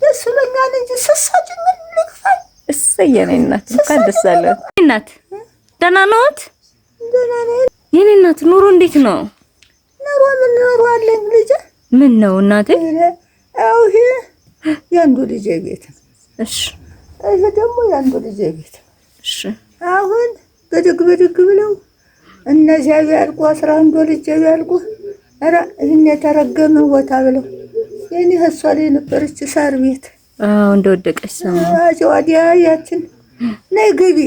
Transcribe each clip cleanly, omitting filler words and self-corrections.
ደስ ብሎኛል እንጂ ስሳጭ ምን ልክፋይ? እሰየኔ እናት እንኳን ደስ አለዎት። እናት ደህና ነዎት? ደህና ነኝ። የኔ እናት ኑሮ እንዴት ነው? ኑሮ ምን ኑሮ አለኝ ልጄ። ምን ነው እናቴ? አው ይሄ ያንዱ ልጄ ቤት። እሺ ይሄ ደግሞ ያንዱ ልጄ ቤት። እሺ አሁን በድግ ብለው እነዚያ ያልቁ 11 ልጄ ያልቁ። ኧረ ይሄን የተረገመ ቦታ ብለው የኔ ሀሳሌ ነበረች ሳር ቤት እንደወደቀች ሰማሁ። ወዲያ ያችን ነይ ግቢ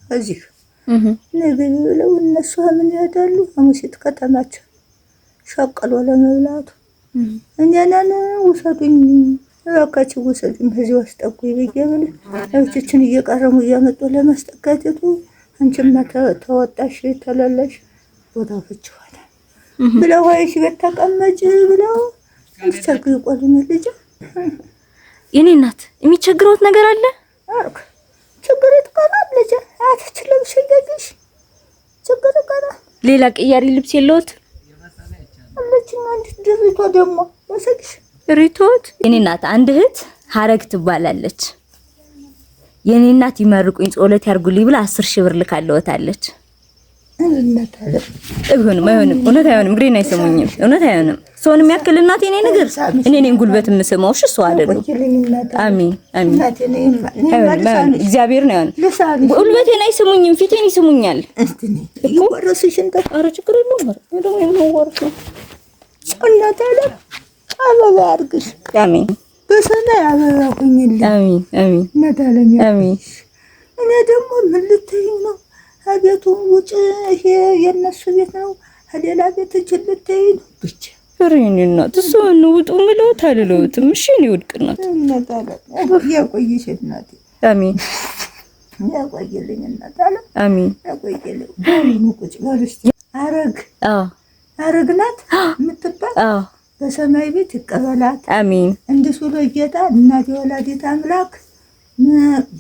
እዚህ ነይ ግቢ ብለው እነሱ ምን ያዳሉ ሙሲት ከተማቸው ሸቀሎ ለመብላቱ እኛና ውሰዱኝ እባካችሁ ውሰዱኝ እዚህ ወስጠቁኝ ብዬብል እቺችን እየቀረሙ እያመጡ ለማስጠጋቱ አንቺማ ተወጣሽ ተለለሽ ቦታው ፍጭዋል ብለው ወይስ በተቀመጭ ብለው እንድትሰርጉ ይቆልኝ ልጅ። የኔ እናት የሚቸግረውት ነገር አለ? አርክ ችግር ይጥቃናል ልጅ አትችልም ሸገግሽ ችግር ይጥቃናል። ሌላ ቀያሪ ልብስ የለውት? አለችኝ አንድ ድሪቶ ደግሞ ወሰግሽ ሪቶት። የኔ እናት አንድ እህት ሀረግ ትባላለች። የኔ እናት ይመርቁኝ ጾለት ያርጉልኝ ብላ 10,000 ብር ልካለውታለች። አይሆንም እውነት አይሆንም። ግሬና አይሰሙኝም። እውነት አይሆንም። ሰውንም ያክል እናቴ ነኝ ነገር እኔ ነኝ ጉልበት የምስመው። እሺ ሰው አይደለም። አሜን አሜን። እግዚአብሔር ነው ያን ጉልበቴን አይሰሙኝም፣ ፊቴን ይስሙኛል። ይቆረስሽን ኧረ ችግር የለውም። ደግሞ የምወርሱ እናት አለ አበባ አድርግሽ። አሜን። በሰማይ አበባ ሁኝልኝ። አሜን አሜን። እናት አለኝ አሜን። እኔ ደግሞ ምን ልትይኝ ነው? አቤቱ ውጭ ይሄ የነሱ ቤት ነው። ሌላ ቤት ልትይኝ ነው ብቻ ፍሬንና ተሰውን ውጡ ምለው ታልለውትም። እሺ ነው ውድቅናት እናት አለ ያቆይሽ እናቴ። አሜን። ያቆይልኝ እናት አለ አሜን። ያቆይልኝ ባሉን ቁጭ ባልስቲ አረግናት የምትባል በሰማይ ቤት ይቀበላት። አሜን። እንድሱሎ ጌታ እናቴ ወላዲተ አምላክ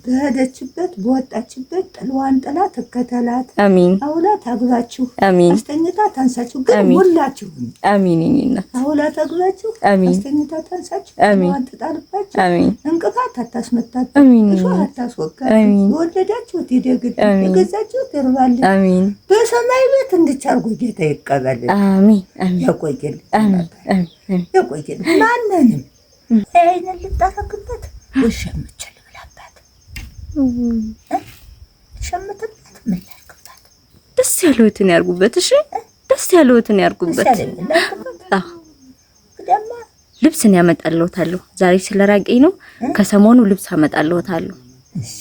በሄደችበት በወጣችበት ጥልዋን ጥላ ትከተላት። አሜን። አውላት አግባችሁ አሜን። አስተኝታ ታንሳችሁ ግን ሁላችሁ አሜን። እኔና አውላት አግባችሁ አስተኝታ ታንሳችሁ ጥልዋን ትጣልባችሁ። አሜን። እንቅፋት አታስመታት። አሜን። እሾህ አታስወጋት። የወለዳችሁት ይደግድ የገዛችሁት ይርባል። አሜን። በሰማይ ቤት እንድቻርጉ ጌታ ይቀበል። አሜን። አሜን። ያቆይል። አሜን። አሜን። ያቆይል። ማንንም አይነን ልጣፈክበት ወሸምቸል ሸምተበት ምን ያርጉበት? ደስ ያለውትን ያርጉበት። እሺ ደስ ያለውትን ያርጉበት። ልብስን ያመጣልዎታል። ዛሬ ስለራቀኝ ነው። ከሰሞኑ ልብስ አመጣልዎታል። እሺ